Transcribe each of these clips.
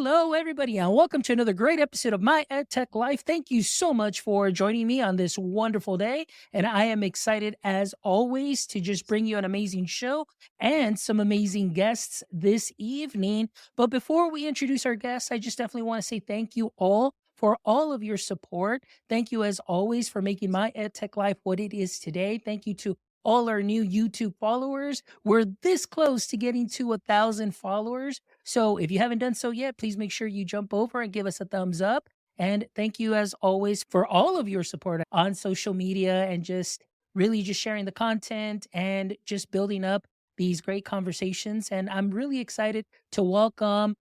Hello, everybody, and welcome to another great episode of My EdTech Life. Thank you so much for joining me on this wonderful day. And I am excited, as always, to just bring you an amazing show and some amazing guests this evening. But before we introduce our guests, I just definitely want to say thank you all for all of your support. Thank you, as always, for making My EdTech Life what it is today. Thank you to all our new YouTube followers. We're this close to getting to 1,000 followers. So if you haven't done so yet, please make sure you jump over and give us a thumbs up. And thank you, as always, for all of your support on social media and just really just sharing the content and just building up these great conversations. And I'm really excited to welcome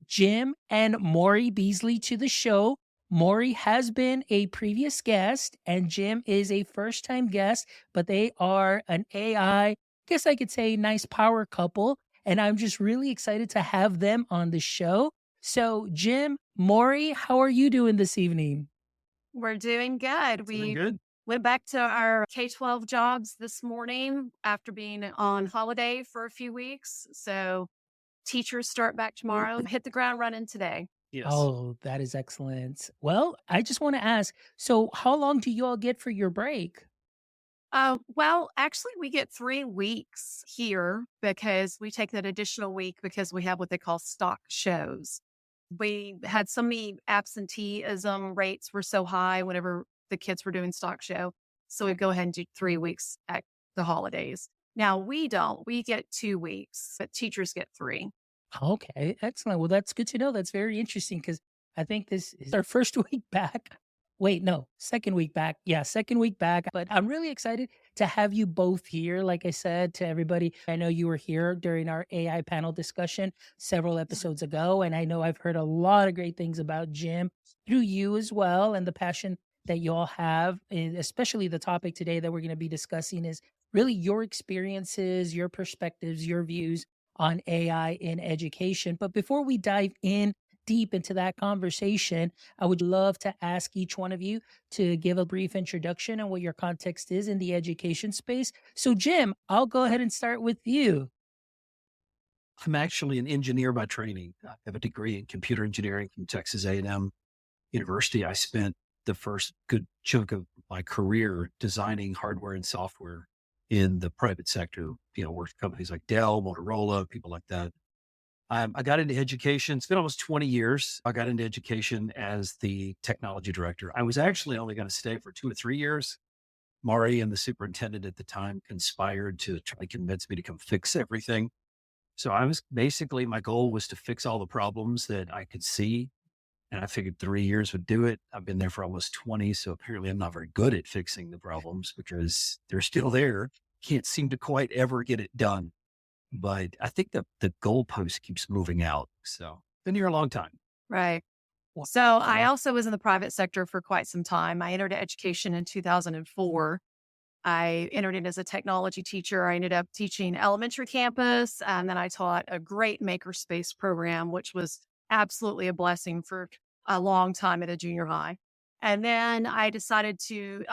Jim and Maurie Beasley to the show. Maurie has been a previous guest, and Jim is a first time guest, but they are an AI, guess I could say, nice power couple. And I'm just really excited to have them on the show. So, Jim, Maurie, how are you doing this evening? We're doing good. Doing We good. went back to our K-12 jobs this morning after being on holiday for a few weeks. So teachers start back tomorrow, hit the ground running today. Yes. Oh, that is excellent. Well, I just want to ask, so how long do you all get for your break? Well, actually, we get 3 weeks here because we take that additional week because we have what they call stock shows. We had so many absenteeism rates were so high whenever the kids were doing stock show. So we go ahead and do 3 weeks at the holidays. Now we don't. We get 2 weeks, but teachers get three. Okay, excellent. Well, that's good to know. That's very interesting because I think this is our first week back. Wait, no, second week back. Yeah, second week back. But I'm really excited to have you both here. Like I said to everybody, I know you were here during our AI panel discussion several episodes ago. And I know I've heard a lot of great things about Jim through you as well and the passion that you all have. And especially the topic today that we're going to be discussing is really your experiences, your perspectives, your views on AI in education. But before we dive in deep into that conversation, I would love to ask each one of you to give a brief introduction on what your context is in the education space. So, Jim, I'll go ahead and start with you. I'm actually an engineer by training. I have a degree in computer engineering from Texas A&M University. I spent the first good chunk of my career designing hardware and software in the private sector, worked for companies like Dell, Motorola, people like that. I got into education. It's been almost 20 years. I got into education as the technology director. I was actually only going to stay for 2 or 3 years. Maury and the superintendent at the time conspired to try to convince me to come fix everything. So my goal was to fix all the problems that I could see. And I figured 3 years would do it. I've been there for almost 20. So apparently I'm not very good at fixing the problems because they're still there. Can't seem to quite ever get it done. But I think the goalpost keeps moving out. So been here a long time. Right. Well, So I also was in the private sector for quite some time. I entered education in 2004. I entered in as a technology teacher. I ended up teaching elementary campus, and then I taught a great makerspace program, which was absolutely a blessing for a long time at a junior high. And then I decided to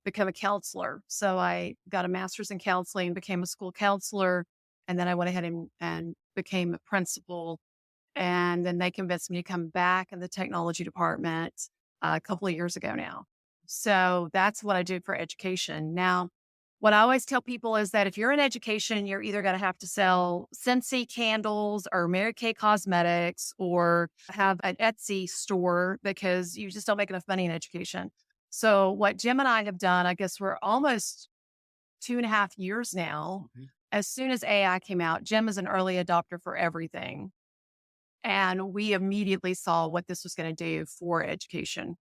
become a counselor. So I got a master's in counseling, became a school counselor, and then I went ahead and became a principal. And then they convinced me to come back in the technology department a couple of years ago now. So that's what I do for education. Now, what I always tell people is that if you're in education, you're either going to have to sell Scentsy candles or Mary Kay cosmetics or have an Etsy store because you just don't make enough money in education. So what Jim and I have done, I guess we're almost 2.5 years now. Mhm. As soon as AI came out, Jim is an early adopter for everything. And we immediately saw what this was going to do for education.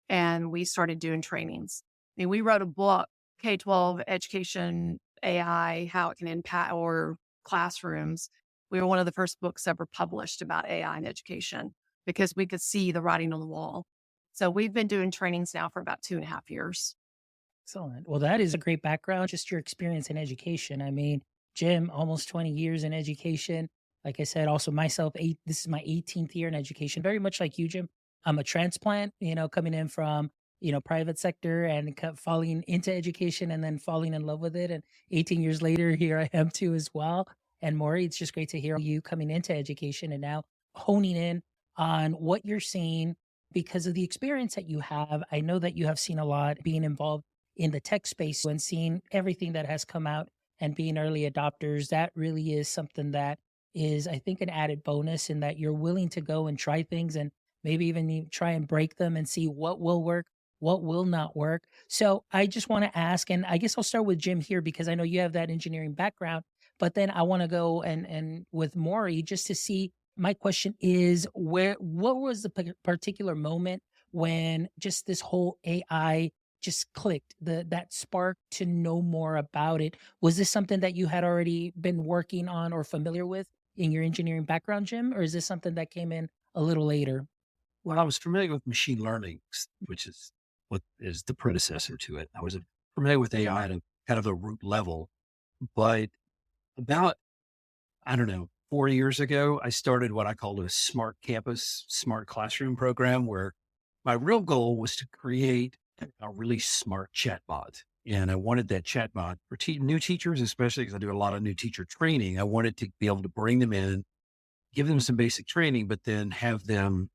And we started doing trainings. I mean, we wrote a book, K-12 education AI, how it can impact our classrooms. We were one of the first books ever published about AI in education because we could see the writing on the wall. So we've been doing trainings now for about 2.5 years. excellent. Well, that is a great background, just your experience in education. I mean, Jim, almost 20 years in education. Like I said, also myself, this is my 18th year in education, very much like you, Jim. I'm a transplant, coming in from, private sector and falling into education and then falling in love with it. And 18 years later, here I am too as well. And Maury, it's just great to hear you coming into education and now honing in on what you're seeing because of the experience that you have. I know that you have seen a lot being involved in the tech space and seeing everything that has come out and being early adopters. That really is something that is, I think, an added bonus in that you're willing to go and try things and maybe even try and break them and see what will work, what will not work. So I just want to ask, and I guess I'll start with Jim here because I know you have that engineering background, but then I want to go and with Maury just to see. My question is, what was the particular moment when just this whole AI just clicked, that spark to know more about it? Was this something that you had already been working on or familiar with in your engineering background, Jim, or is this something that came in a little later? Well, I was familiar with machine learning, which is what is the predecessor to it. I was familiar with AI at a kind of a root level, but about, I don't know, 4 years ago, I started what I called a smart campus, smart classroom program where my real goal was to create a really smart chatbot. And I wanted that chatbot for new teachers, especially because I do a lot of new teacher training. I wanted to be able to bring them in, give them some basic training, but then have them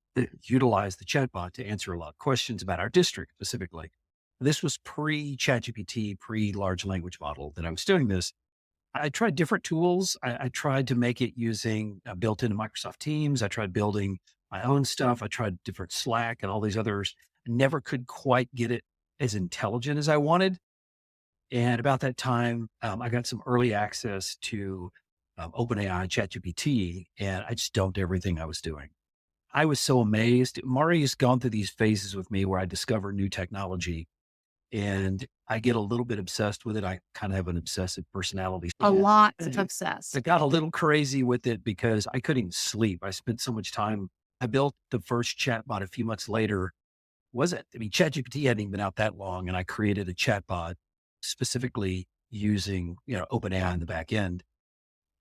utilize the chatbot to answer a lot of questions about our district specifically. This was pre ChatGPT, pre large language model that I was doing this. I tried different tools. I tried to make it using built into Microsoft Teams. I tried building my own stuff. I tried different Slack and all these others. I never could quite get it as intelligent as I wanted. And about that time, I got some early access to OpenAI, ChatGPT, and I just dumped everything I was doing. I was so amazed. Mari's gone through these phases with me where I discover new technology and I get a little bit obsessed with it. I kind of have an obsessive personality. A Yeah. lot I obsessed. got a little crazy with it because I couldn't even sleep. I spent so much time. I built the first chatbot a few months later. Was it? I mean, ChatGPT hadn't even been out that long, and I created a chatbot specifically using, OpenAI in the back end.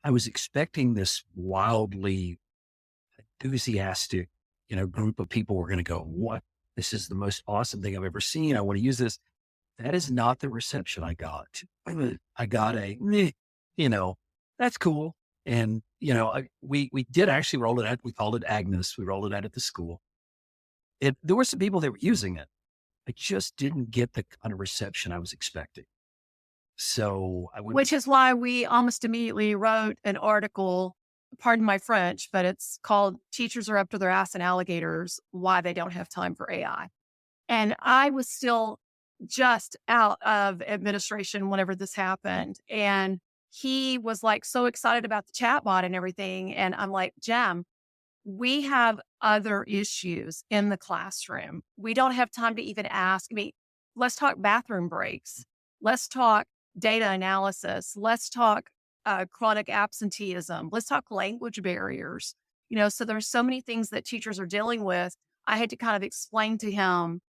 I was expecting this wildly enthusiastic, group of people were going to go, "What? This is the most awesome thing I've ever seen. I want to use this." That is not the reception I got. I got a, "Meh," you know, that's cool. And, we did actually roll it out. We called it Agnes. We rolled it out at the school. There were some people that were using it. I just didn't get the kind of reception I was expecting. So I went, Which is why we almost immediately wrote an article, pardon my French, but it's called Teachers Are Up to Their Ass in Alligators, Why They Don't Have Time for AI. And I was still just out of administration whenever this happened. And he was like so excited about the chatbot and everything. And I'm like, Jam, we have other issues in the classroom. We don't have time to even ask. I mean, let's talk bathroom breaks. Let's talk data analysis. Let's talk chronic absenteeism. Let's talk language barriers. So there's so many things that teachers are dealing with. I had to kind of explain to him,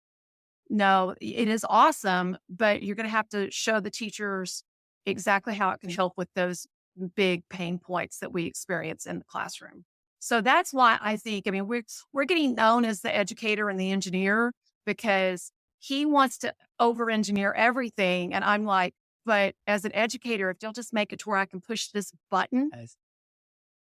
no, it is awesome, but you're going to have to show the teachers exactly how it can help with those big pain points that we experience in the classroom. So that's why I think, I mean, we're getting known as the educator and the engineer because he wants to over engineer everything. And I'm like, but as an educator, if you'll just make it to where I can push this button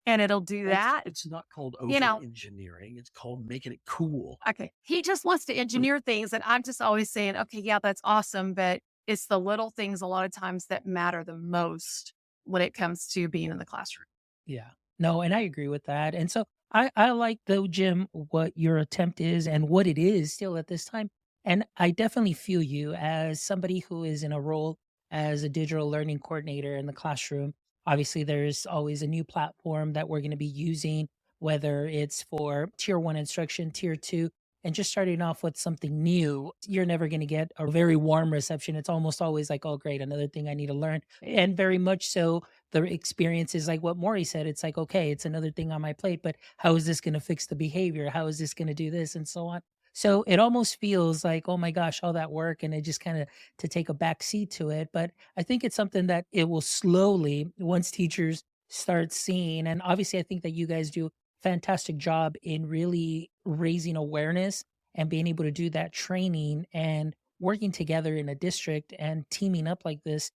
and it'll do that, it's not called you over know, engineering. It's called making it cool. okay. He just wants to engineer things. And I'm just always saying, okay, yeah, that's awesome. But it's the little things a lot of times that matter the most when it comes to being in the classroom. Yeah. No, and I agree with that. And so I like though, Jim, what your attempt is and what it is still at this time. And I definitely feel you as somebody who is in a role as a digital learning coordinator in the classroom. Obviously, there's always a new platform that we're going to be using, whether it's for tier one instruction, tier two, and just starting off with something new. You're never going to get a very warm reception. It's almost always like, oh, great, another thing I need to learn. And very much so, the experience is like what Maury said. It's like, okay, it's another thing on my plate, but how is this going to fix the behavior? How is this going to do this? And so on. So it almost feels like, oh my gosh, all that work. And it just kind of to take a back seat to it. But I think it's something that it will slowly, once teachers start seeing, and obviously I think that you guys do a fantastic job in really raising awareness and being able to do that training and working together in a district and teaming up like this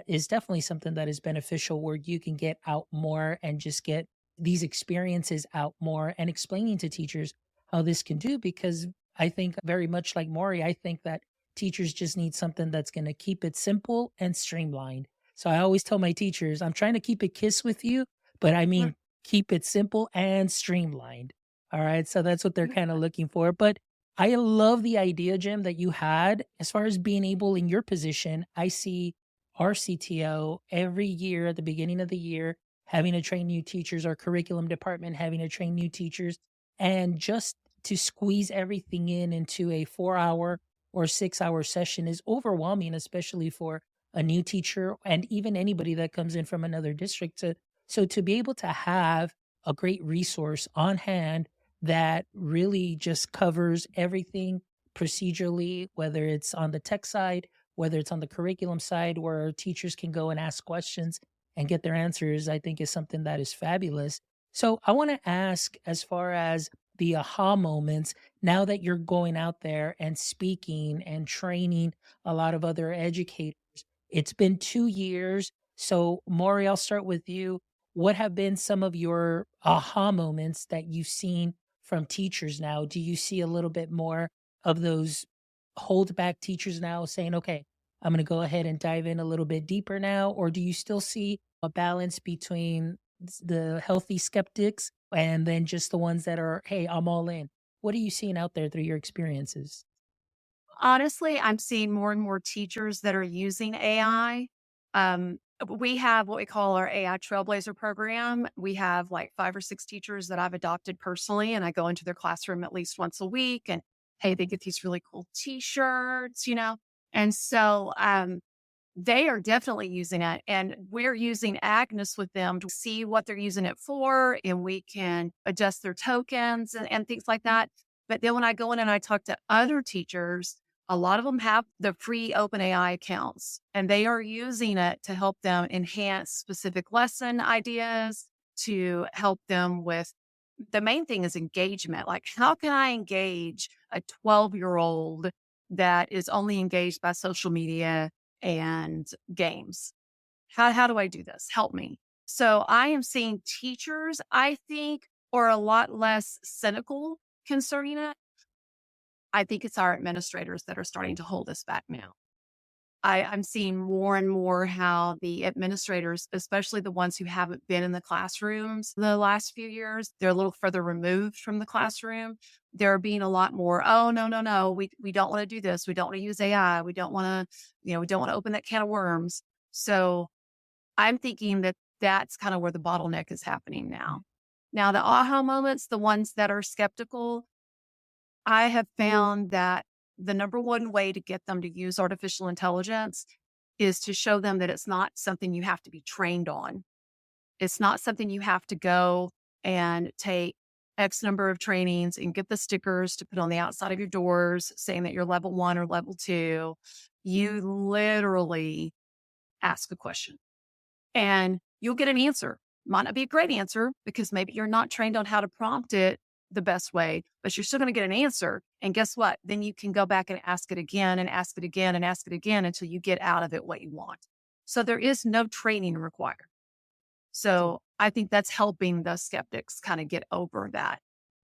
is definitely something that is beneficial where you can get out more and just get these experiences out more and explaining to teachers how this can do, because I think very much like Maury, I think that teachers just need something that's going to keep it simple and streamlined. So I always tell my teachers, I'm trying to keep it kiss with you, but I mean, keep it simple and streamlined. All right. So that's what they're kind of looking for. But I love the idea, Jim, that you had as far as being able in your position. I see our CTO every year at the beginning of the year having to train new teachers, our curriculum department having to train new teachers, and just to squeeze everything in into a 4 hour or 6 hour session is overwhelming, especially for a new teacher and even anybody that comes in from another district. So to be able to have a great resource on hand that really just covers everything procedurally, whether it's on the tech side, whether it's on the curriculum side, where teachers can go and ask questions and get their answers, I think is something that is fabulous. So I want to ask, as far as the aha moments, now that you're going out there and speaking and training a lot of other educators, it's been 2 years. So, Maury, I'll start with you. What have been some of your aha moments that you've seen from teachers now? Do you see a little bit more of those hold back teachers now saying, okay, I'm going to go ahead and dive in a little bit deeper now? Or do you still see a balance between the healthy skeptics and then just the ones that are, hey, I'm all in? What are you seeing out there through your experiences? Honestly, I'm seeing more and more teachers that are using AI. We have what we call our AI Trailblazer program. We have like 5 or 6 teachers that I've adopted personally, and I go into their classroom at least once a week. And hey, they get these really cool T-shirts, and so they are definitely using it. And we're using Agnes with them to see what they're using it for. And we can adjust their tokens and things like that. But then when I go in and I talk to other teachers, a lot of them have the free OpenAI accounts and they are using it to help them enhance specific lesson ideas, to help them with the main thing is engagement. Like, how can I engage a 12-year-old that is only engaged by social media and games? How do I do this? Help me. So I am seeing teachers, I think, are a lot less cynical concerning it. I think it's our administrators that are starting to hold us back now. I'm seeing more and more how the administrators, especially the ones who haven't been in the classrooms the last few years, they're a little further removed from the classroom. They're being a lot more, oh, no, no, no, we don't want to do this. We don't want to use AI. We don't want to, we don't want to open that can of worms. So I'm thinking that that's kind of where the bottleneck is happening now. Now, the aha moments, the ones that are skeptical, I have found that the number one way to get them to use artificial intelligence is to show them that it's not something you have to be trained on. It's not something you have to go and take X number of trainings and get the stickers to put on the outside of your doors saying that you're level 1 or level 2. You literally ask a question and you'll get an answer. Might not be a great answer because maybe you're not trained on how to prompt it the best way, but you're still going to get an answer. And guess what? Then you can go back and ask it again and ask it again and ask it again until you get out of it what you want. So there is no training required. So I think that's helping the skeptics kind of get over that.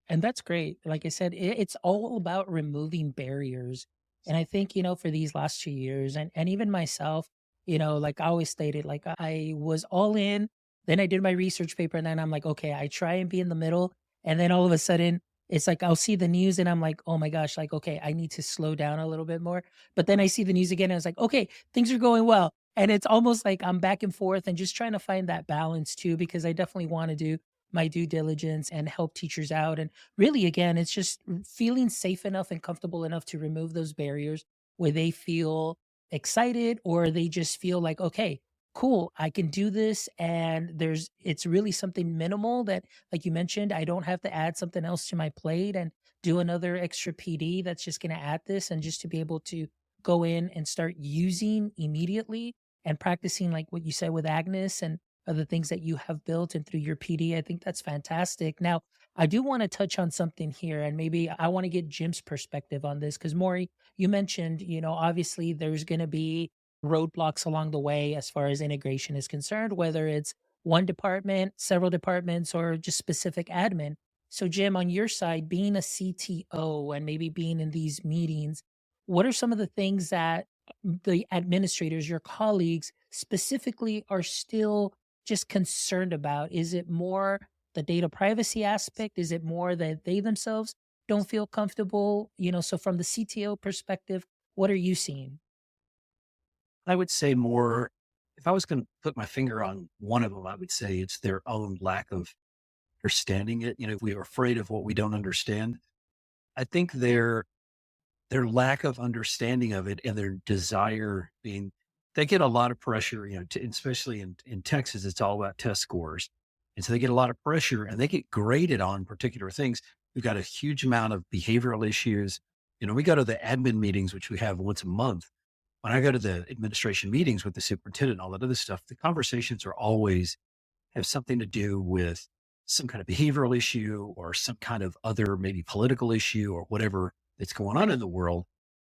And that's great. Like I said, it's all about removing barriers. And I think, for these last 2 years, and even myself, like I always stated, like I was all in, then I did my research paper, and then I'm like, okay, I try and be in the middle. And then all of a sudden, it's like I'll see the news and I'm like, oh my gosh, like, okay, I need to slow down a little bit more. But then I see the news again and it's like, okay, things are going well. And it's almost like I'm back and forth and just trying to find that balance too, because I definitely want to do my due diligence and help teachers out. And really, again, it's just feeling safe enough and comfortable enough to remove those barriers where they feel excited or they just feel like, okay, cool, I can do this. And it's really something minimal that, like you mentioned, I don't have to add something else to my plate and do another extra PD that's just going to add this. And just to be able to go in and start using immediately and practicing, like what you said with Agnes and other things that you have built and through your PD. I think that's fantastic. Now, I do want to touch on something here, and maybe I want to get Jim's perspective on this because Maury, you mentioned, obviously there's going to be roadblocks along the way as far as integration is concerned, whether it's one department, several departments, or just specific admin. So, Jim, on your side, being a CTO and maybe being in these meetings, what are some of the things that the administrators, your colleagues specifically, are still just concerned about? Is it more the data privacy aspect? Is it more that they themselves don't feel comfortable? So from the CTO perspective, what are you seeing? I would say more, if I was going to put my finger on one of them, I would say it's their own lack of understanding it. If we are afraid of what we don't understand, I think their lack of understanding of it and their desire being, they get a lot of pressure, especially in Texas, it's all about test scores. And so they get a lot of pressure and they get graded on particular things. We've got a huge amount of behavioral issues. We go to the admin meetings, which we have once a month. When I go to the administration meetings with the superintendent and all that other stuff, the conversations are always have something to do with some kind of behavioral issue or some kind of other maybe political issue or whatever that's going on in the world.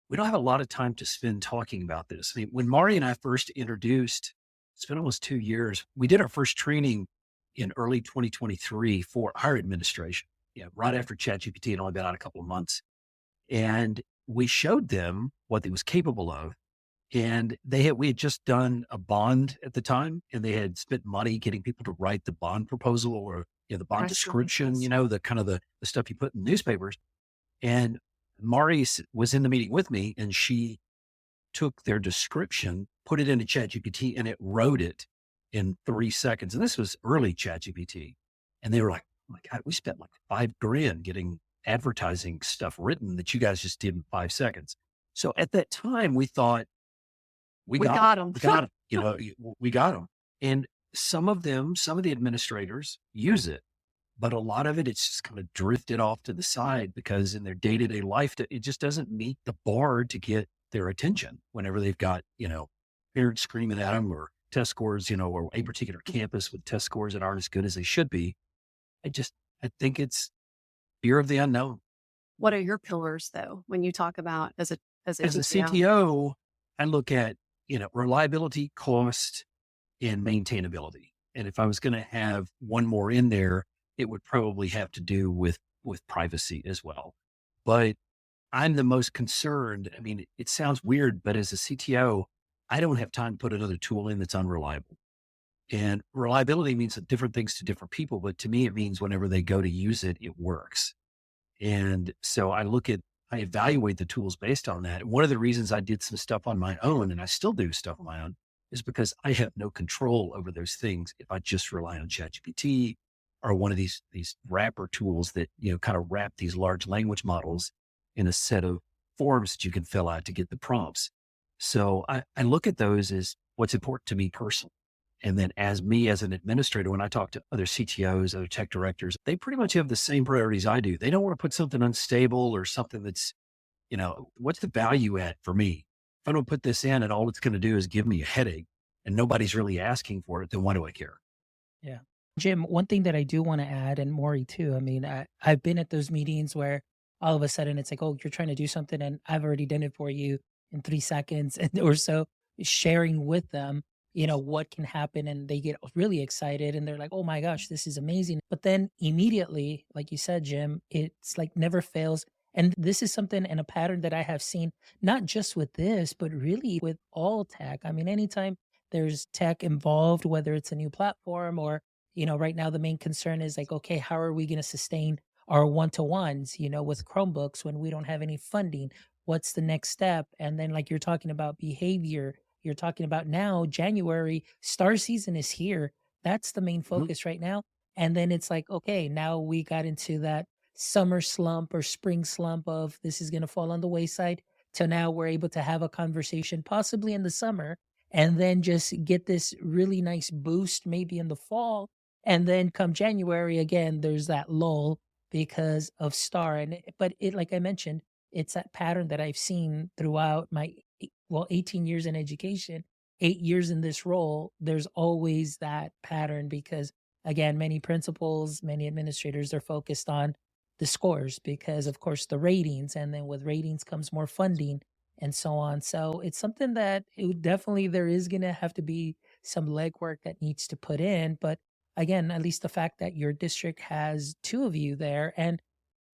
We don't have a lot of time to spend talking about this. I mean, when Maury and I first introduced, it's been almost 2 years, we did our first training in early 2023 for our administration, right after ChatGPT had only been out a couple of months. And we showed them what it was capable of. And we had just done a bond at the time, and they had spent money getting people to write the bond proposal or the bond Press description, releases. the kind of the stuff you put in newspapers. And Maurice was in the meeting with me, and she took their description, put it into ChatGPT, and it wrote it in 3 seconds. And this was early ChatGPT. And they were like, "Oh my God, we spent like $5,000 getting advertising stuff written that you guys just did in 5 seconds." So at that time, we thought, we We got them. got them. We got them. We got them. And some of the administrators use it, but a lot of it, it's just kind of drifted off to the side because in their day-to-day life, it just doesn't meet the bar to get their attention whenever they've got, parents screaming at them or test scores, or a particular campus with test scores that aren't as good as they should be. I just, I think it's fear of the unknown. What are your pillars though, when you talk about as a As a CTO? CTO, I look at, reliability, cost, and maintainability. And if I was going to have one more in there, it would probably have to do with privacy as well. But I'm the most concerned. I mean, it sounds weird, but as a CTO, I don't have time to put another tool in that's unreliable. And reliability means different things to different people, but to me, it means whenever they go to use it, it works. And so I evaluate the tools based on that. And one of the reasons I did some stuff on my own, and I still do stuff on my own, is because I have no control over those things if I just rely on ChatGPT or one of these wrapper tools that, kind of wrap these large language models in a set of forms that you can fill out to get the prompts. So I look at those as what's important to me personally. And then as me as an administrator, when I talk to other CTOs, other tech directors, they pretty much have the same priorities I do. They don't want to put something unstable or something that's, what's the value add for me? If I don't put this in and all it's going to do is give me a headache and nobody's really asking for it, then why do I care? Yeah. Jim, one thing that I do want to add, and Maury too, I mean, I've been at those meetings where all of a sudden it's like, oh, you're trying to do something and I've already done it for you in 3 seconds and or so, sharing with them, what can happen. And they get really excited and they're like, oh my gosh, this is amazing. But then immediately, like you said, Jim, it's like never fails. And this is something and a pattern that I have seen, not just with this, but really with all tech. I mean, anytime there's tech involved, whether it's a new platform or, right now the main concern is like, okay, how are we going to sustain our one-to-ones, with Chromebooks when we don't have any funding? What's the next step? And then like you're talking about behavior, you're talking about now January, star season is here. That's the main Mhm. focus right now. And then it's like, okay, now we got into that summer slump or spring slump of this is going to fall on the wayside. To now we're able to have a conversation possibly in the summer and then just get this really nice boost maybe in the fall. And then come January again, there's that lull because of Star. But like I mentioned, it's that pattern that I've seen throughout my 18 years in education, 8 years in this role. There's always that pattern because again, many principals, many administrators, they're focused on the scores because of course the ratings, and then with ratings comes more funding and so on. So it's something that there is going to have to be some legwork that needs to put in. But again, at least the fact that your district has two of you there, and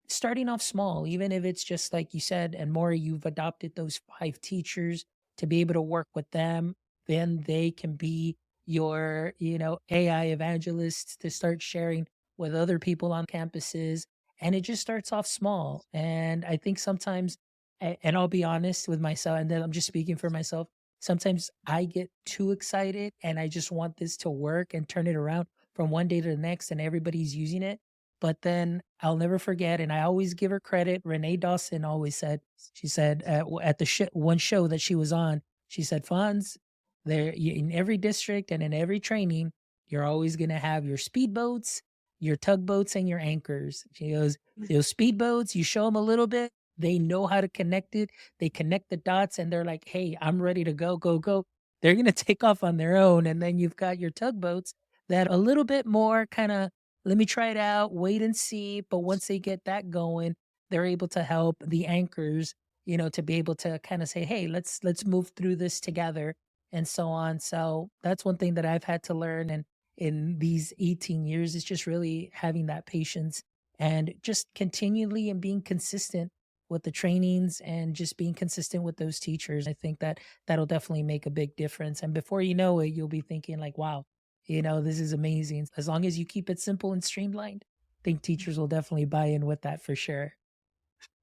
starting off small, even if it's just like you said, and Maury, you've adopted those five teachers to be able to work with them, then they can be your, AI evangelists to start sharing with other people on campuses. And it just starts off small. And I think sometimes, and I'll be honest with myself, and then I'm just speaking for myself. Sometimes I get too excited and I just want this to work and turn it around from one day to the next, and everybody's using it. But then I'll never forget, and I always give her credit. Renee Dawson always said, she said at the one show that she was on, she said, "Fonz, in every district and in every training, you're always going to have your speedboats, your tugboats, and your anchors." She goes, "Those speedboats, you show them a little bit, they know how to connect it. They connect the dots, and they're like, 'Hey, I'm ready to go, go, go.' They're going to take off on their own." And then you've got your tugboats that a little bit more kind of, let me try it out, wait and see. But once they get that going, they're able to help the anchors, to be able to kind of say, "Hey, let's move through this together," and so on. So that's one thing that I've had to learn, and in these 18 years, is just really having that patience and just continually and being consistent with the trainings and just being consistent with those teachers. I think that that'll definitely make a big difference. And before you know it, you'll be thinking like, "Wow, this is amazing." As long as you keep it simple and streamlined, I think teachers will definitely buy in with that for sure.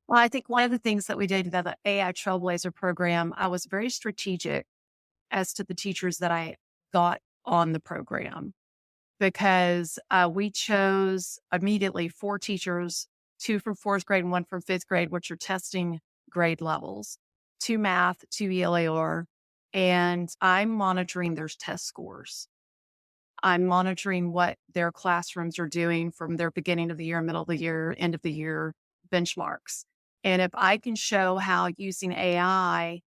Well, I think one of the things that we did with the AI Trailblazer program, I was very strategic as to the teachers that I got on the program because we chose immediately four teachers, two from fourth grade and one from fifth grade, which are testing grade levels, two math, two ELAR, and I'm monitoring their test scores. I'm monitoring what their classrooms are doing from their beginning of the year, middle of the year, end of the year benchmarks. And if I can show how using AI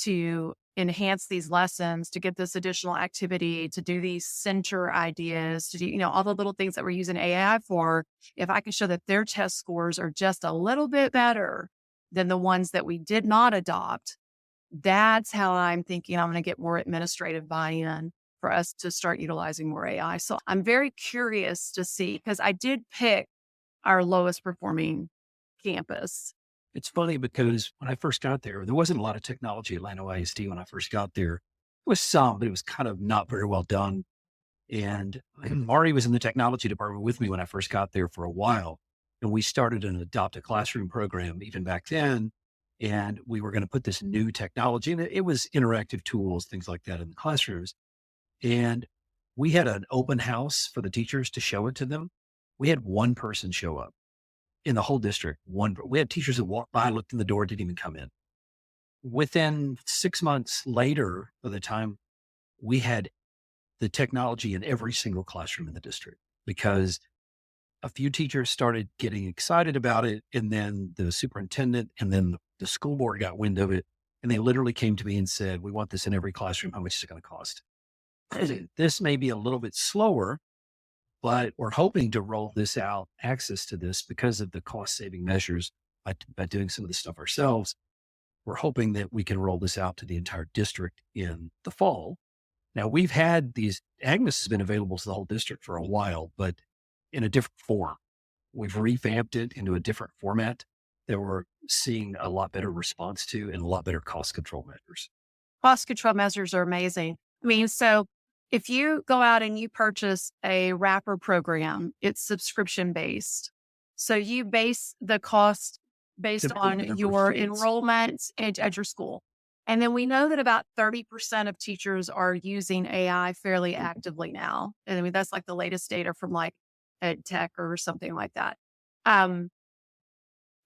to enhance these lessons, to get this additional activity, to do these center ideas, to do, all the little things that we're using AI for, if I can show that their test scores are just a little bit better than the ones that we did not adopt, that's how I'm thinking I'm going to get more administrative buy-in for us to start utilizing more AI. So I'm very curious to see, because I did pick our lowest performing campus. It's funny because when I first got there wasn't a lot of technology at Atlanta ISD when I first got there. There was some, but it was kind of not very well done. And Maury was in the technology department with me when I first got there for a while. And we started an adopt a classroom program even back then. And we were going to put this new technology, and it was interactive tools, things like that in the classrooms. And we had an open house for the teachers to show it to them. We had one person show up in the whole district. We had teachers that walked by, looked in the door, didn't even come in. Within 6 months later, by the time we had the technology in every single classroom in the district, because a few teachers started getting excited about it. And then the superintendent and then the school board got wind of it. And they literally came to me and said, "We want this in every classroom. How much is it going to cost?" This may be a little bit slower, but we're hoping to roll this out, access to this, because of the cost saving measures by doing some of the stuff ourselves. We're hoping that we can roll this out to the entire district in the fall. Now, we've had Agnes has been available to the whole district for a while, but in a different form. We've revamped it into a different format that we're seeing a lot better response to and a lot better cost control measures. Cost control measures are amazing. I mean, so if you go out and you purchase a wrapper program, it's subscription based. So you base the cost based on your enrollment at your school. And then we know that about 30% of teachers are using AI fairly actively now. And I mean, that's like the latest data from like Ed Tech or something like that.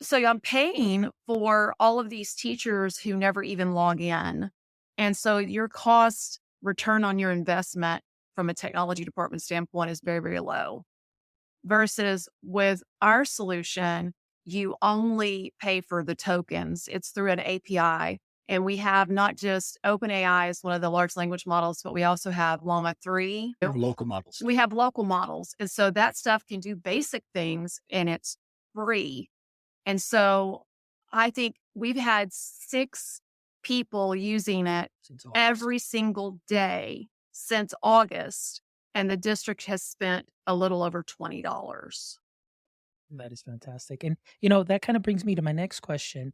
So I'm paying for all of these teachers who never even log in. And so your cost return on your investment from a technology department standpoint is very, very low. Versus with our solution, you only pay for the tokens. It's through an API. And we have not just OpenAI as one of the large language models, but we also have Llama 3. Local models. We have local models. And so that stuff can do basic things and it's free. And so I think we've had 6 people using it every single day since August. and the district has spent a little over $20. That is fantastic. And, that kind of brings me to my next question.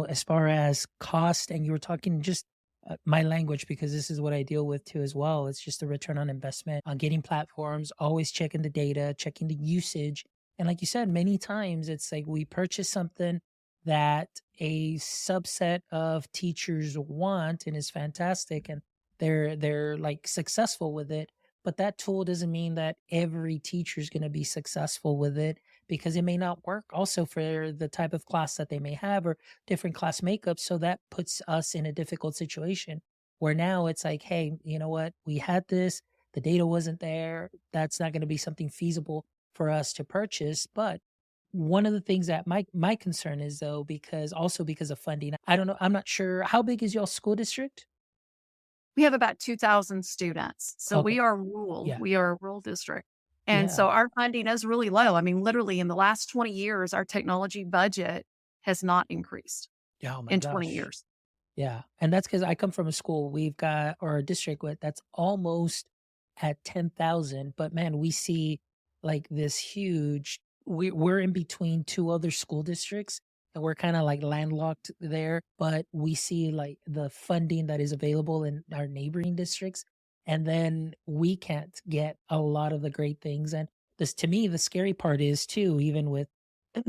As far as cost, and you were talking just my language, because this is what I deal with too as well. It's just the return on investment on getting platforms, always checking the data, checking the usage. And like you said, many times it's like we purchase something that a subset of teachers want and is fantastic, and they're like successful with it. But that tool doesn't mean that every teacher is going to be successful with it, because it may not work also for the type of class that they may have, or different class makeups. So that puts us in a difficult situation where now it's like, hey, you know what? We had this, the data wasn't there. That's not going to be something feasible for us to purchase. But one of the things that my concern is, though, because of funding, I don't know, I'm not sure, how big is your school district? We have about 2,000 students. So Okay. we are rural. Yeah. We are a rural district. And Yeah. so our funding is really low. I mean, literally in the last 20 years, our technology budget has not increased Yeah. Oh my in 20 gosh. years. Yeah, and that's because I come from a school, we've got, or a district with, that's almost at 10,000, but man, we see like this huge, we're in between two other school districts, and we're kind of like landlocked there, but we see like the funding that is available in our neighboring districts, and then we can't get a lot of the great things. And this, to me, the scary part is too, even with,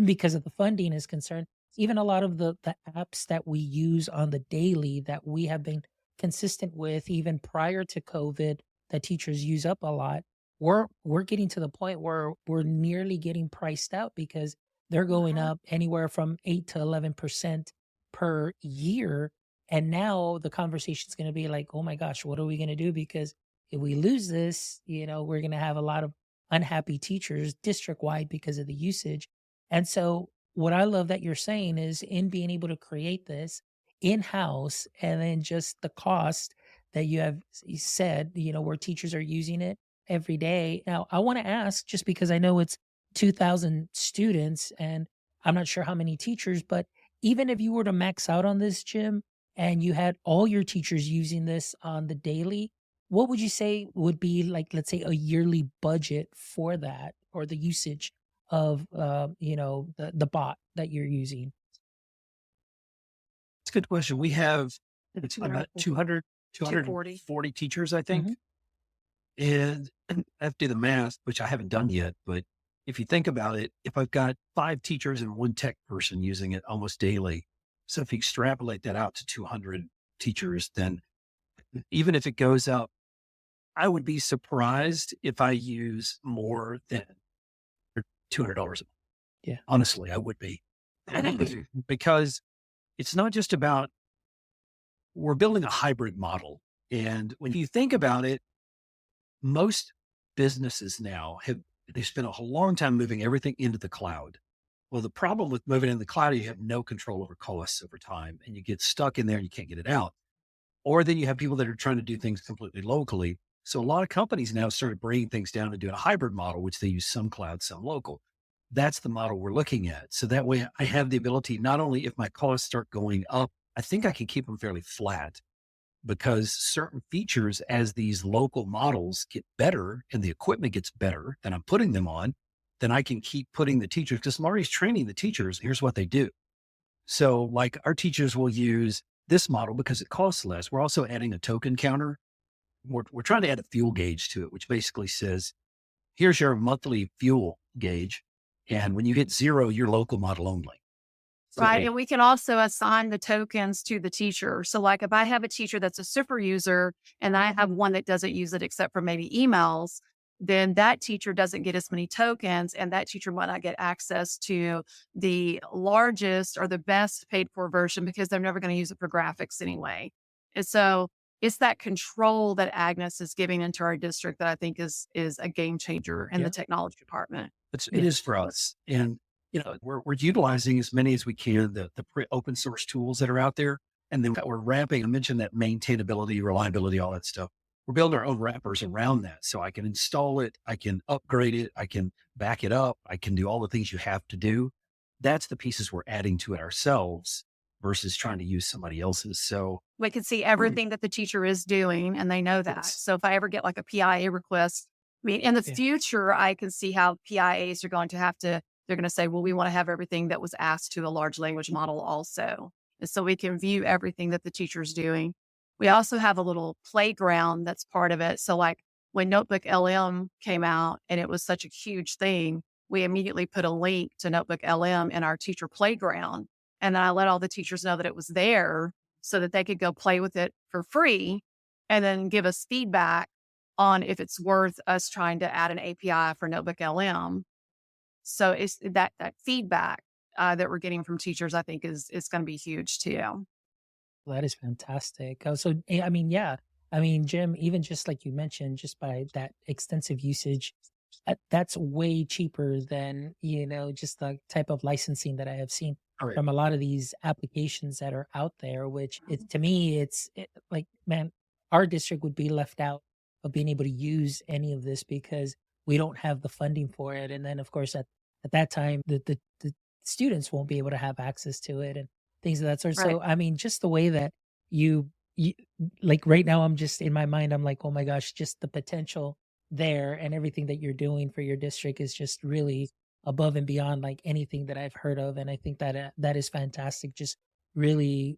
because of the funding is concerned, even a lot of the apps that we use on the daily that we have been consistent with even prior to COVID, that teachers use up a lot, we're getting to the point where we're nearly getting priced out, because they're going Mhm. up anywhere from 8 to 11% per year. And now the conversation is going to be like, oh my gosh, what are we going to do? Because if we lose this, we're going to have a lot of unhappy teachers district wide because of the usage. And so what I love that you're saying is, in being able to create this in house, and then just the cost that you have said, where teachers are using it every day. Now, I want to ask, just because I know it's 2,000 students and I'm not sure how many teachers, but even if you were to max out on this, Jim, and you had all your teachers using this on the daily, what would you say would be, like, let's say, a yearly budget for that, or the usage of, the bot that you're using? It's a good question. We have it's about 200, 240. 240 teachers, I think. Mhm. And I have to do the math, which I haven't done yet. But if you think about it, if I've got 5 teachers and 1 tech person using it almost daily, so if you extrapolate that out to 200 teachers, then even if it goes up, I would be surprised if I use more than $200 a month. Yeah. Honestly, I would be. Because it's not just about, we're building a hybrid model. And when you think about it, most businesses now they spent a long time moving everything into the cloud. Well, the problem with moving in the cloud, you have no control over costs over time, and you get stuck in there and you can't get it out. Or then you have people that are trying to do things completely locally. So a lot of companies now started bringing things down and doing a hybrid model, which they use some cloud, some local. That's the model we're looking at. So that way I have the ability, not only if my costs start going up, I think I can keep them fairly flat, because certain features, as these local models get better and the equipment gets better and I'm putting them on, then I can keep putting the teachers, because Marty's training the teachers. Here's what they do. So like our teachers will use this model because it costs less. We're also adding a token counter. We're trying to add a fuel gauge to it, which basically says, here's your monthly fuel gauge. And when you hit 0, you're local model only. So, Right. And we can also assign the tokens to the teacher. So, like if I have a teacher that's a super user and I have one that doesn't use it except for maybe emails, then that teacher doesn't get as many tokens, and that teacher might not get access to the largest or the best paid for version because they're never going to use it for graphics anyway. And so it's that control that Agnes is giving into our district that I think is a game changer in the yeah. technology department. It is for us. And, we're utilizing as many as we can, the open source tools that are out there. And then we're wrapping, I mentioned that maintainability, reliability, all that stuff. We're building our own wrappers around that. So I can install it, I can upgrade it, I can back it up, I can do all the things you have to do. That's the pieces we're adding to it ourselves versus trying to use somebody else's. So We can see everything that the teacher is doing and they know that. it's, So if I ever get like a PIA request mean, in the Yeah. future, I can see how PIAs are going to have to, they're going to say, well, we want to have everything that was asked to a large language model also. And so we can view everything that the teacher's doing. We also have a little playground that's part of it. So, like when Notebook LM came out and it was such a huge thing, we immediately put a link to Notebook LM in our teacher playground. And then I let all the teachers know that it was there so that they could go play with it for free and then give us feedback on if it's worth us trying to add an API for Notebook LM. So it's that feedback that we're getting from teachers, I think is going to be huge too. That is fantastic. I mean, yeah. I mean, Jim, even just like you mentioned, just by that extensive usage, that's way cheaper than, just the type of licensing that I have seen All right. from a lot of these applications that are out there, which to me, like, man, our district would be left out of being able to use any of this because we don't have the funding for it. And then, of course, at that time, the students won't be able to have access to it. And things of that sort. Right. So, I mean, just the way that you like right now, I'm just in my mind, I'm like, oh my gosh, just the potential there and everything that you're doing for your district is just really above and beyond like anything that I've heard of. And I think that that is fantastic. Just really,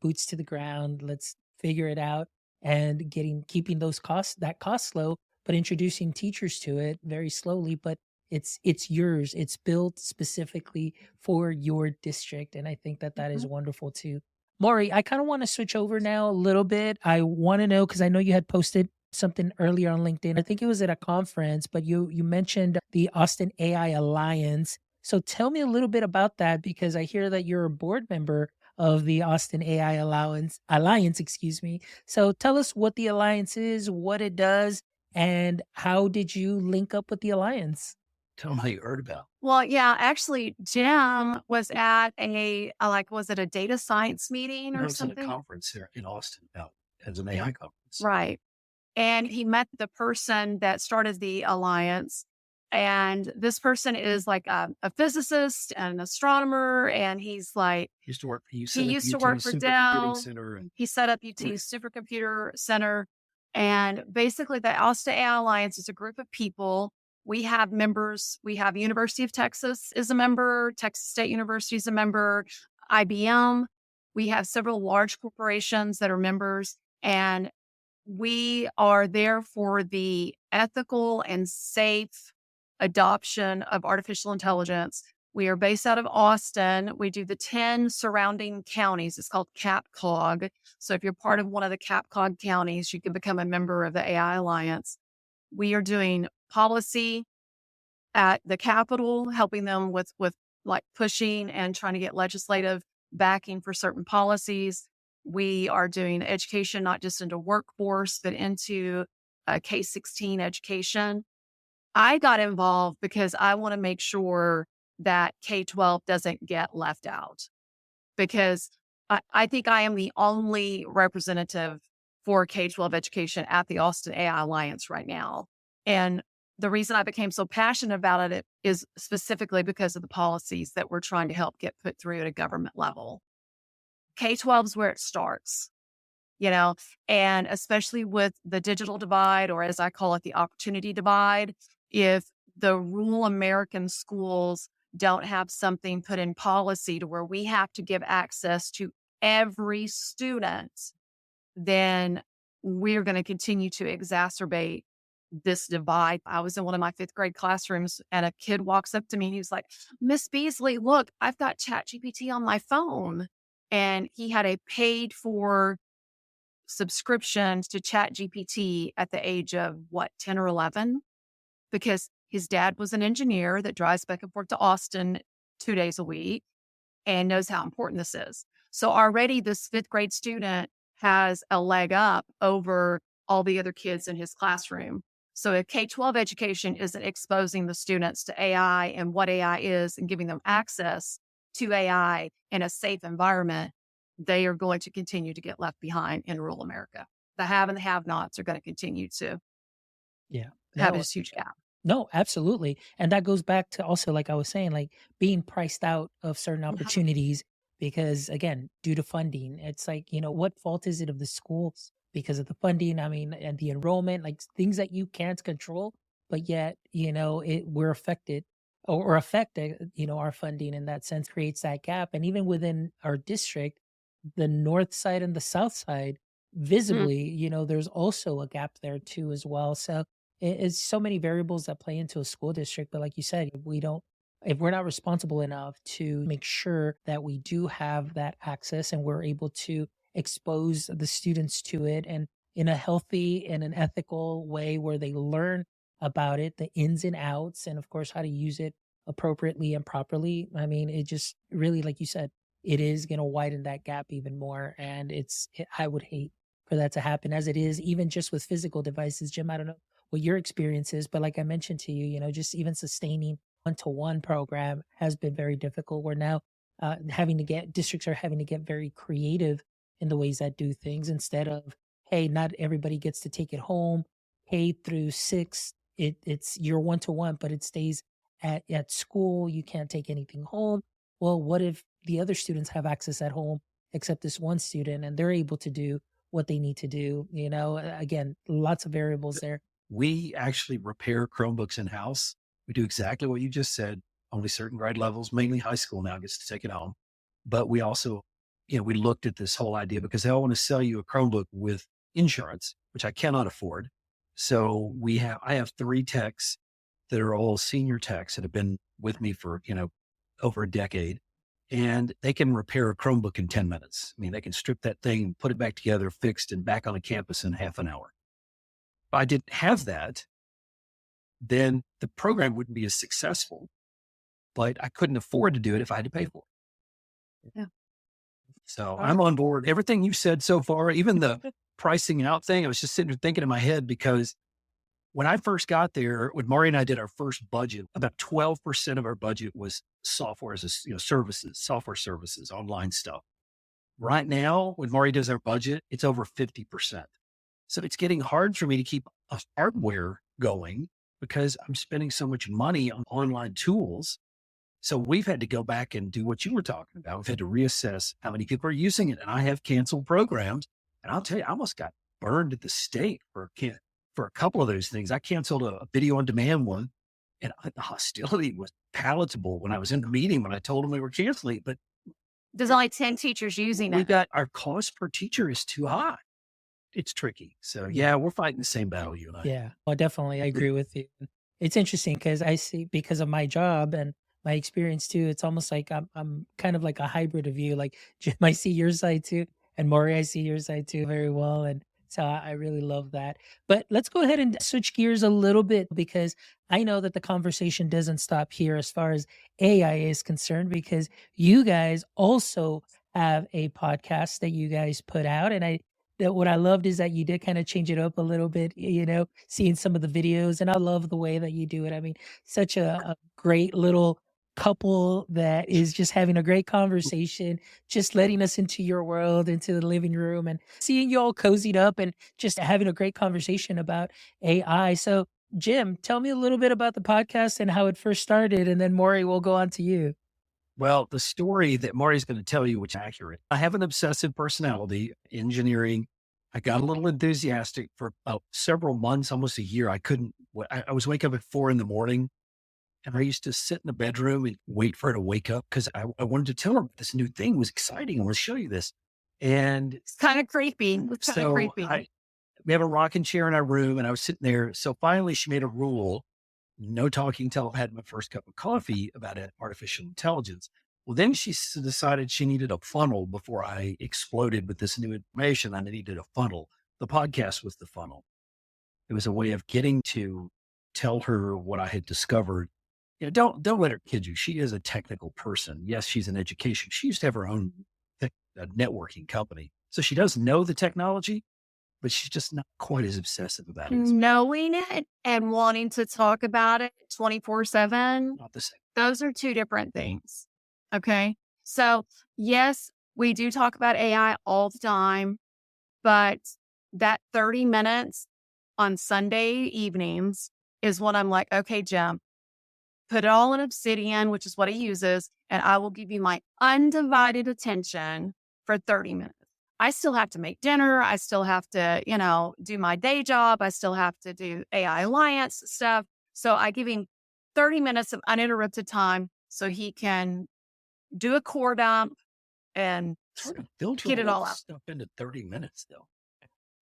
boots to the ground. Let's figure it out and keeping that cost low, but introducing teachers to it very slowly. But it's yours. It's built specifically for your district, and I think that that is Mhm. wonderful too. Maury, I kind of want to switch over now a little bit. I want to know because I know you had posted something earlier on LinkedIn. I think it was at a conference, but you mentioned the Austin AI Alliance. So tell me a little bit about that because I hear that you're a board member of the Austin AI Alliance, excuse me. So tell us what the alliance is, what it does, and how did you link up with the alliance? Tell them how you heard about. Well, yeah, actually, Jim was at like, was it a data science meeting I or was at a something? conference here in Austin about as an AI conference. Right. And he met the person that started the alliance. And this person is like a physicist and an astronomer. And he's like, Used to work. You he set up used to work UT's for supercomputing Dell. center, and He set up UT's Supercomputer Center. And basically, the Austin AI Alliance is a group of people. We have members. We have University of Texas is a member. Texas State University is a member. IBM. We have several large corporations that are members. And we are there for the ethical and safe adoption of artificial intelligence. We are based out of Austin. We do the 10 surrounding counties. It's called CapCog. So if you're part of one of the CapCog counties, you can become a member of the AI Alliance. We are doing policy at the Capitol, helping them with like pushing and trying to get legislative backing for certain policies. We are doing education not just into workforce but into K-16 education. I got involved because I want to make sure that K-12 doesn't get left out because I think I am the only representative for K-12 education at the Austin AI Alliance right now. And the reason I became so passionate about it is specifically because of the policies that we're trying to help get put through at a government level. K-12 is where it starts, you know, and especially with the digital divide, or as I call it, the opportunity divide, if the rural American schools don't have something put in policy to where we have to give access to every student, then we're going to continue to exacerbate this divide. I was in one of my fifth grade classrooms and a kid walks up to me and he's like, Miss Beasley, look, I've got Chat GPT on my phone. And he had a paid for subscription to Chat GPT at the age of what, 10 or 11? Because his dad was an engineer that drives back and forth to Austin 2 days a week and knows how important this is. So already this fifth grade student has a leg up over all the other kids in his classroom. So if K-12 education isn't exposing the students to AI and what AI is and giving them access to AI in a safe environment, they are going to continue to get left behind in rural America. The have and the have nots are going to continue to Yeah. have No, this huge gap. no, absolutely. And that goes back to also, like I was saying, like being priced out of certain Mhm. opportunities because, again, due to funding, it's like, what fault is it of the schools because of the funding? I mean, and the enrollment, like things that you can't control. but yet, we're affected or affect, our funding in that sense creates that gap. And even within our district, the north side and the south side, Mm. visibly, there's also a gap there too as well. So it's so many variables that play into a school district. But like you said, if we're not responsible enough to make sure that we do have that access and we're able to expose the students to it and in a healthy and an ethical way where they learn about it, the ins and outs, and of course, how to use it appropriately and properly. I mean, it just really, like you said, it is going to widen that gap even more. And I would hate for that to happen as it is, even just with physical devices. Jim, I don't know what your experience is, but like I mentioned to you, just even sustaining one-to-one program has been very difficult. We're now districts are having to get very creative in the ways that do things instead of, hey, not everybody gets to take it home. K through 6, it's your one-to-one, but it stays at school. You can't take anything home. Well, what if the other students have access at home except this one student and they're able to do what they need to do? Again, lots of variables there. We actually repair Chromebooks in house. We do exactly what you just said. Only certain grade levels, mainly high school now gets to take it home. But we also, we looked at this whole idea because they all want to sell you a Chromebook with insurance, which I cannot afford. So I have 3 techs that are all senior techs that have been with me for, over a decade. And they can repair a Chromebook in 10 minutes. I mean, they can strip that thing, put it back together, fixed, and back on the campus in half an hour. If I didn't have that, then the program wouldn't be as successful, but I couldn't afford to do it if I had to pay for it. Yeah. So I'm on board. Everything you said so far, even the pricing out thing, I was just sitting there thinking in my head because when I first got there, when Maurie and I did our first budget, about 12% of our budget was software services, software services, online stuff. Right now, when Maurie does our budget, it's over 50%. So it's getting hard for me to keep a hardware going because I'm spending so much money on online tools. So we've had to go back and do what you were talking about. We've had to reassess how many people are using it. And I have canceled programs. And I'll tell you, I almost got burned at the stake for a couple of those things. I canceled a video on demand one, and the hostility was palatable when I was in the meeting when I told them we were canceling it. But There's only 10 teachers using we it. got our cost per teacher is too high. It's tricky. So yeah, we're fighting the same battle, you and I. Yeah, well, definitely, I agree with you. It's interesting because I see because of my job and my experience too. It's almost like I'm kind of like a hybrid of you. Like Jim, I see your side too, and Maury, I see your side too very well, and so I really love that. But let's go ahead and switch gears a little bit because I know that the conversation doesn't stop here as far as AI is concerned. Because you guys also have a podcast that you guys put out, and that what I loved is that you did kind of change it up a little bit, seeing some of the videos. And I love the way that you do it. I mean, such a great little couple that is just having a great conversation, just letting us into your world, into the living room, and seeing you all cozied up and just having a great conversation about AI. So, Jim, tell me a little bit about the podcast and how it first started. And then Maury will go on to you. Well, the story that Maurie's going to tell you, which is accurate. I have an obsessive personality, engineering. I got a little enthusiastic for several months, almost a year. I was waking up at 4 a.m. and I used to sit in the bedroom and wait for her to wake up because I wanted to tell her this new thing was exciting. I want to show you this. And It's kind of creepy. It's kind of so creepy. we have a rocking chair in our room and I was sitting there. So finally she made a rule, no talking until I had my first cup of coffee about artificial intelligence. Well, then she decided she needed a funnel before I exploded with this new information. I needed a funnel. The podcast was the funnel. It was a way of getting to tell her what I had discovered. Don't let her kid you. She is a technical person. Yes, she's in education. She used to have her own networking company. So she does know the technology, but she's just not quite as obsessive about it. Knowing it and wanting to talk about it 24/7, Not the same. those are 2 different things. Okay. So yes, we do talk about AI all the time, but that 30 minutes on Sunday evenings is when I'm like, okay, Jim, put it all in Obsidian, which is what he uses, and I will give you my undivided attention for 30 minutes. I still have to make dinner. I still have to, do my day job. I still have to do AI Alliance stuff. So I give him 30 minutes of uninterrupted time so he can do a core dump and It's hard to filter get all it that all out. stuff into 30 minutes, though.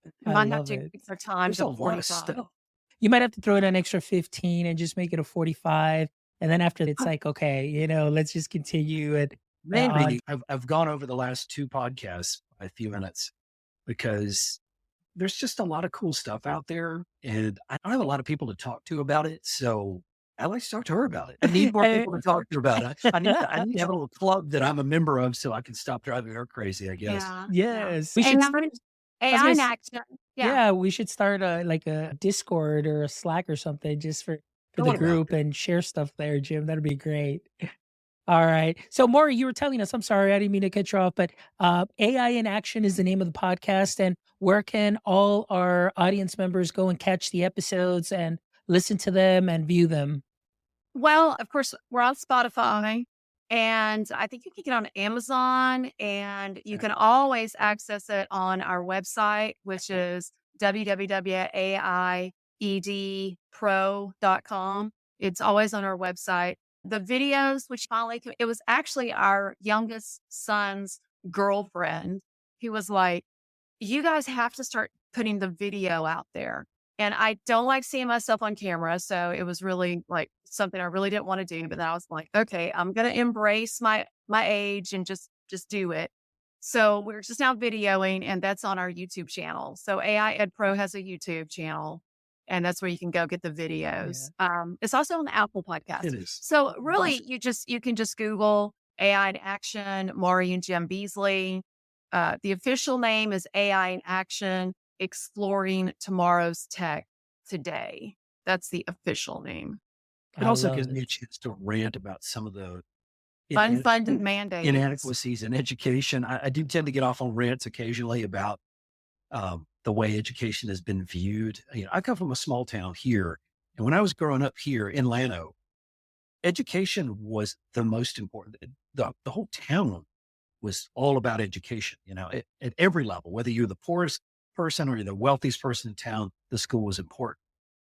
You I might have love to it. increase our time There's a to lot of 45. stuff. You might have to throw in an extra 15 and just make it a 45. And then after it's Oh, like, okay, let's just continue it on. Maybe I've gone over the last 2 podcasts by a few minutes because there's just a lot of cool stuff out there, and I don't have a lot of people to talk to about it, so I like to talk to her about it. I need more Eh, people to talk to about it. I need to have a little club that I'm a member of so I can stop driving her crazy, I guess. yeah, yeah. yes. We should, And I was AI going in to, action. Yeah. yeah, we should start like a Discord or a Slack or something just for the Thought about group it. and share stuff there, Jim. That'd be great. All right. So, Maury, you were telling us, I'm sorry, I didn't mean to cut you off, but AI in Action is the name of the podcast. And where can all our audience members go and catch the episodes and listen to them and view them? Well, of course, we're on Spotify, and I think you can get on Amazon, and you Okay. can always access it on our website, which is www.aiedpro.com. It's always on our website. The videos, which it was actually our youngest son's girlfriend who was like, you guys have to start putting the video out there. And I don't like seeing myself on camera. So it was really like something I really didn't want to do. But then I was like, okay, I'm gonna embrace my age and just do it. So we're just now videoing, and that's on our YouTube channel. So AI Ed Pro has a YouTube channel, and that's where you can go get the Yeah. videos. It's also on the Apple podcast. It is. So really Awesome. you can just Google AI in action, Maurie and Jim Beasley. The official name is AI in Action, Exploring Tomorrow's Tech Today. That's the official name. It I also love gives it. me a chance to rant about some of the Unfunded mandates. inadequacies in education. I do tend to get off on rants occasionally about the way education has been viewed. I come from a small town here, and when I was growing up here in Llano, education was the most important. The whole town was all about education, at every level, whether you're the poorest person or you're the wealthiest person in town, the school was important.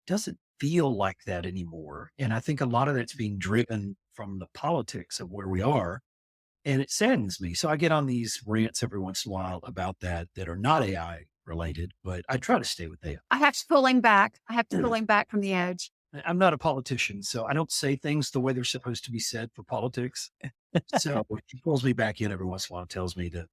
Doesn't feel like that anymore. And I think a lot of that's being driven from the politics of where we are. And it saddens me. So I get on these rants every once in a while about that are not AI related, but I try to stay with AI. I have to pull him back. I have to pull him back from the edge. I'm not a politician, so I don't say things the way they're supposed to be said for politics. So he pulls me back in every once in a while and tells me to,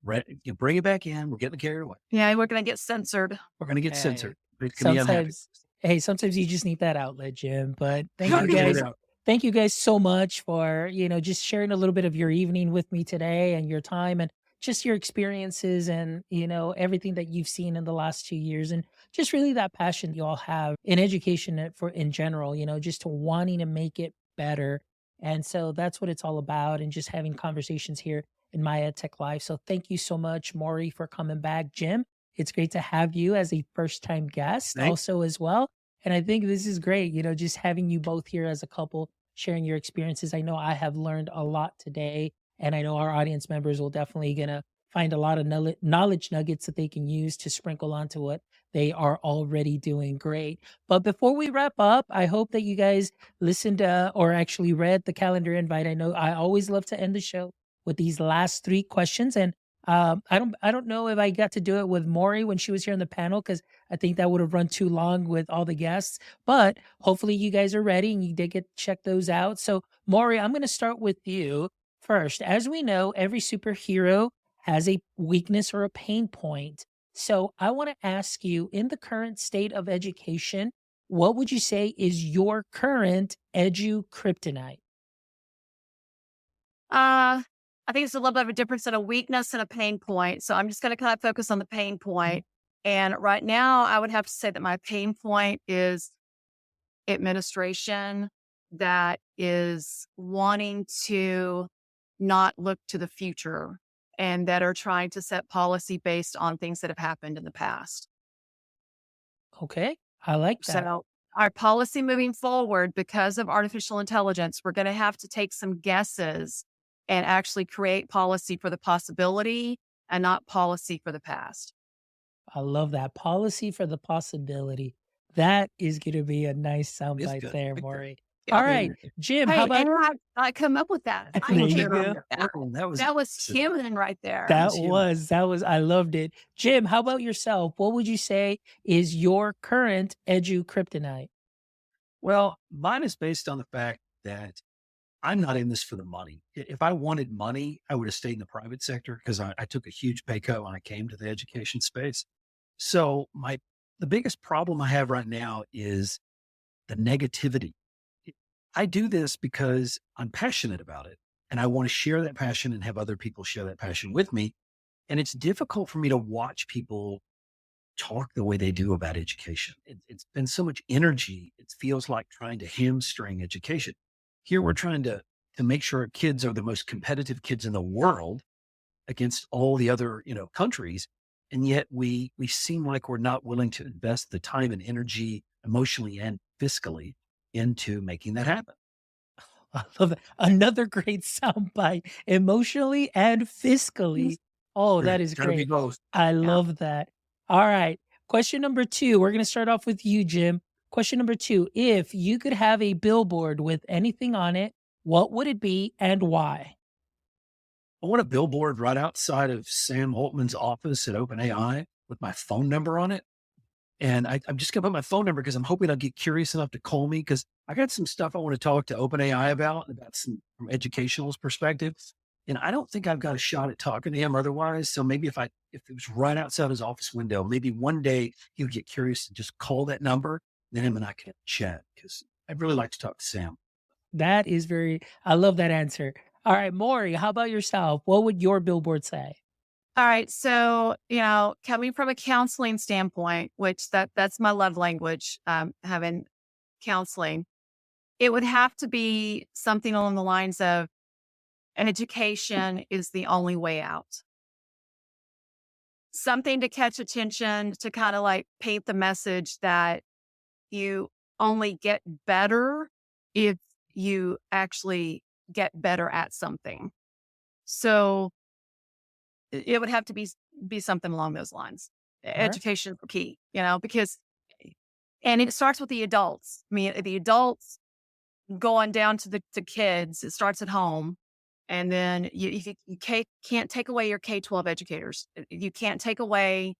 bring it back in. We're getting carried away. Yeah, we're going to get censored. We're going to get Hey, censored. It can be unhappy. sometimes you just need that outlet, Jim. But thank Gotta you get it guys. out. Thank you guys so much for, just sharing a little bit of your evening with me today and your time and just your experiences and, everything that you've seen in the last 2 years and just really that passion you all have in education in general, just to wanting to make it better. And so that's what it's all about and just having conversations here in my ed tech life. So thank you so much, Maury, for coming back. Jim, it's great to have you as a first time guest Thank also as well. And I think this is great, just having you both here as a couple sharing your experiences. I know I have learned a lot today, and I know our audience members will definitely gonna find a lot of knowledge nuggets that they can use to sprinkle onto what they are already doing great. But before we wrap up, I hope that you guys listened or actually read the calendar invite. I know I always love to end the show with these last three questions, and I don't know if I got to do it with Maury when she was here on the panel because I think that would have run too long with all the guests. But hopefully you guys are ready and you did get check those out. So Maury, I'm going to start with you first. As we know, every superhero has a weakness or a pain point. So I want to ask you, in the current state of education, what would you say is your current edu kryptonite? I think it's a little bit of a difference in a weakness and a pain point. So I'm just going to kind of focus on the pain point. And right now, I would have to say that my pain point is administration that is wanting to not look to the future and that are trying to set policy based on things that have happened in the past. Okay, I like that. So our policy moving forward, because of artificial intelligence, we're going to have to take some guesses and actually create policy for the possibility and not policy for the past. I love that policy for the possibility. That is going to be a nice It's soundbite good. there, I like that. Maury. All Yeah. right, Yeah. Jim, how Hey, about and I come up with that. I there came you up go. with that. Oh, that was That was impressive. human right there. That was human. I loved it. Jim, how about yourself? What would you say is your current edu kryptonite? Well, mine is based on the fact that I'm not in this for the money. If I wanted money, I would have stayed in the private sector because I took a huge pay cut when I came to the education space. So the biggest problem I have right now is the negativity. I do this because I'm passionate about it and I want to share that passion and have other people share that passion with me. And it's difficult for me to watch people talk the way they do about education. It's been so much energy. It feels like trying to hamstring education. Here we're trying to make sure our kids are the most competitive kids in the world against all the other, countries. And yet we seem like we're not willing to invest the time and energy emotionally and fiscally into making that happen. I love it. Another great soundbite, emotionally and fiscally. Oh, that Right. is Gotta be great. both. I Yeah. love that. All right. Question number 2. We're going to start off with you, Jim. Question number 2. If you could have a billboard with anything on it, what would it be and why? I want a billboard right outside of Sam Altman's office at OpenAI with my phone number on it. And I'm just gonna put my phone number because I'm hoping I'll get curious enough to call me because I got some stuff I want to talk to OpenAI about some from educational perspective. And I don't think I've got a shot at talking to him otherwise. So maybe if it was right outside his office window, maybe one day he would get curious and just call that number. Then him and I can chat because I'd really like to talk to Sam. That is very, I love that answer. All right, Maury, how about yourself? What would your billboard say? All right. So, coming from a counseling standpoint, which that's my love language, having counseling, it would have to be something along the lines of an education is the only way out. Something to catch attention to kind of like paint the message that you only get better if you actually get better at something. So it would have to be something along those lines. All right. Education is key, because and it starts with the adults. I mean, the adults going down to the kids. It starts at home, and then you can't take away your K-12 educators. You can't take away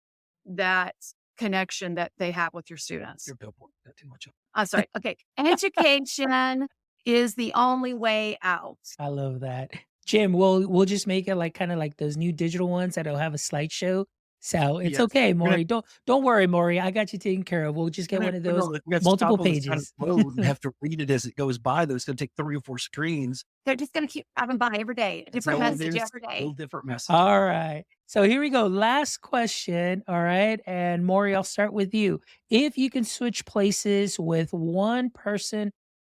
that connection that they have with your students. Your billboard, got too much. I'm sorry. Okay, education is the only way out. I love that. Jim, we'll just make it like kind of like those new digital ones that'll have a slideshow. So it's Yes. okay, We're gonna Maury. Don't worry, Maury. I got you taken care of. We'll just get one of we're those gonna we got to multiple stop on the side of pages. the road and have to read it as it goes by, though. It's gonna take 3 or 4 screens. They're just going to keep driving by every day, a That's different all it message is. every day. Little different message. All right. So here we go. Last question. All right. And Maury, I'll start with you. If you can switch places with one person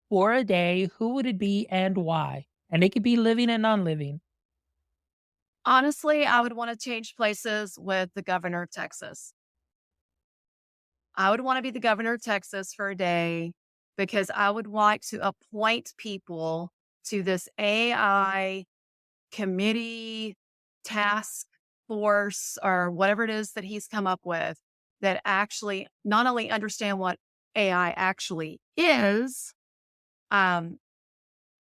for a day, who would it be and why? And it could be living and non-living. Honestly, I would want to change places with the governor of Texas. I would want to be the governor of Texas for a day because I would like to appoint people to this AI committee, task force, or whatever it is that he's come up with that actually not only understand what AI actually is, um,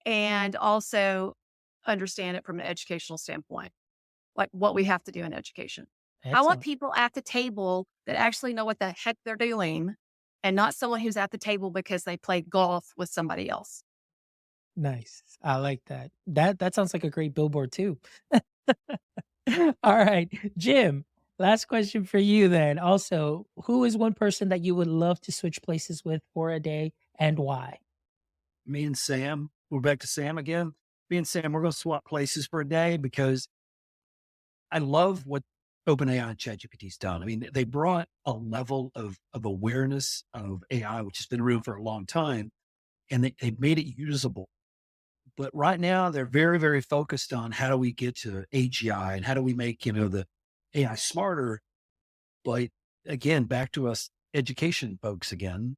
and also understand it from an educational standpoint, like what we have to do in education. I want Excellent. people at the table that actually know what the heck they're doing and not someone who's at the table because they played golf with somebody else. Nice. I like that. That sounds like a great billboard too. All right, Jim, last question for you then. Also, who is one person that you would love to switch places with for a day and why? Me and Sam, we're back to Sam again. Me and Sam, we're gonna swap places for a day because I love what OpenAI and ChatGPT's done. I mean, they brought a level of awareness of AI, which has been around for a long time, and they made it usable. But right now, they're very, very focused on how do we get to AGI and how do we make, the AI smarter. But again, back to us education folks again,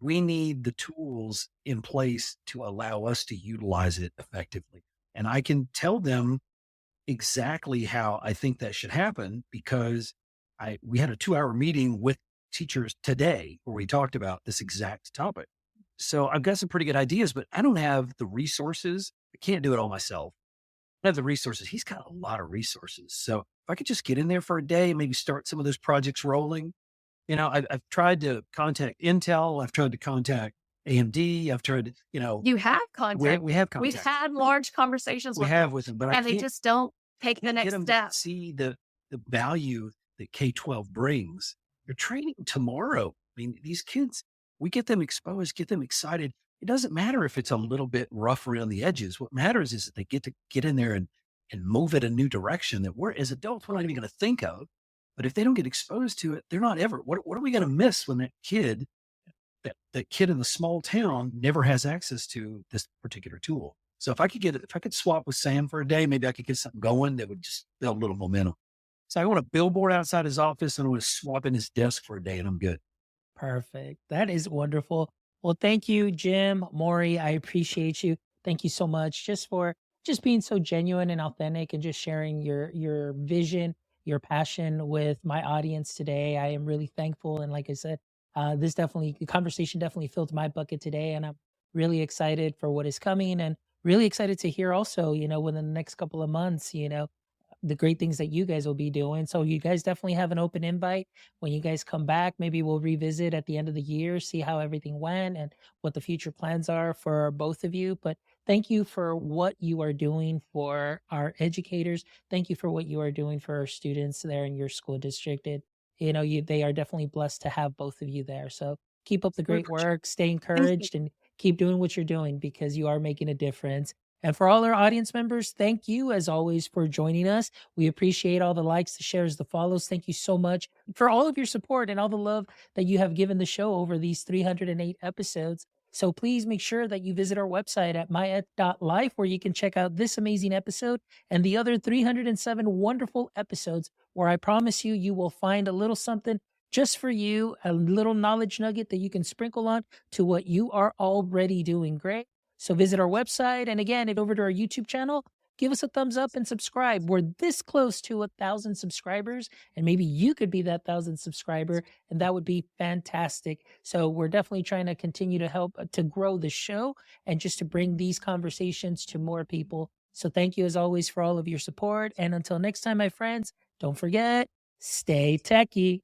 we need the tools in place to allow us to utilize it effectively. And I can tell them exactly how I think that should happen because we had a 2-hour meeting with teachers today where we talked about this exact topic. So I've got some pretty good ideas, but I don't have the resources. I can't do it all myself. I have the resources. He's got a lot of resources. So if I could just get in there for a day, maybe start some of those projects rolling. I've tried to contact Intel. I've tried to contact AMD. I've tried to, You have we, contact. we have We've contact. had large conversations We with have them, with them, but I and they can't just don't take the get next them step. to see the value that K-12 brings. You're training tomorrow. I mean, these kids, we get them exposed, get them excited. It doesn't matter if it's a little bit rough around the edges. What matters is that they get to get in there and move it a new direction that we're as adults, we're not even going to think of. But if they don't get exposed to it, they're not ever. What are we going to miss when that kid in the small town never has access to this particular tool? So if I could swap with Sam for a day, maybe I could get something going that would just build a little momentum. So I want a billboard outside his office and I want to swap in his desk for a day and I'm good. Perfect. That is wonderful. Well, thank you, Jim, Maurie. I appreciate you. Thank you so much just for just being so genuine and authentic and just sharing your vision, your passion with my audience today. I am really thankful. And like I said, the conversation definitely filled my bucket today. And I'm really excited for what is coming and really excited to hear also, within the next couple of months, the great things that you guys will be doing. So you guys definitely have an open invite. When you guys come back, maybe we'll revisit at the end of the year, see how everything went and what the future plans are for both of you. But thank you for what you are doing for our educators. Thank you for what you are doing for our students there in your school district. They are definitely blessed to have both of you there. So keep up the We great appreciate work, stay it. Thank you. encouraged, and keep doing what you're doing because you are making a difference. And for all our audience members, thank you as always for joining us. We appreciate all the likes, the shares, the follows. Thank you so much for all of your support and all the love that you have given the show over these 308 episodes. So please make sure that you visit our website at myet.life where you can check out this amazing episode and the other 307 wonderful episodes where I promise you, you will find a little something just for you, a little knowledge nugget that you can sprinkle on to what you are already doing great. So visit our website and again, head over to our YouTube channel. Give us a thumbs up and subscribe. We're this close to 1,000 subscribers, and maybe you could be that 1,000 subscriber, and that would be fantastic. So we're definitely trying to continue to help to grow the show and just to bring these conversations to more people. So thank you as always for all of your support. And until next time, my friends, don't forget, stay techie.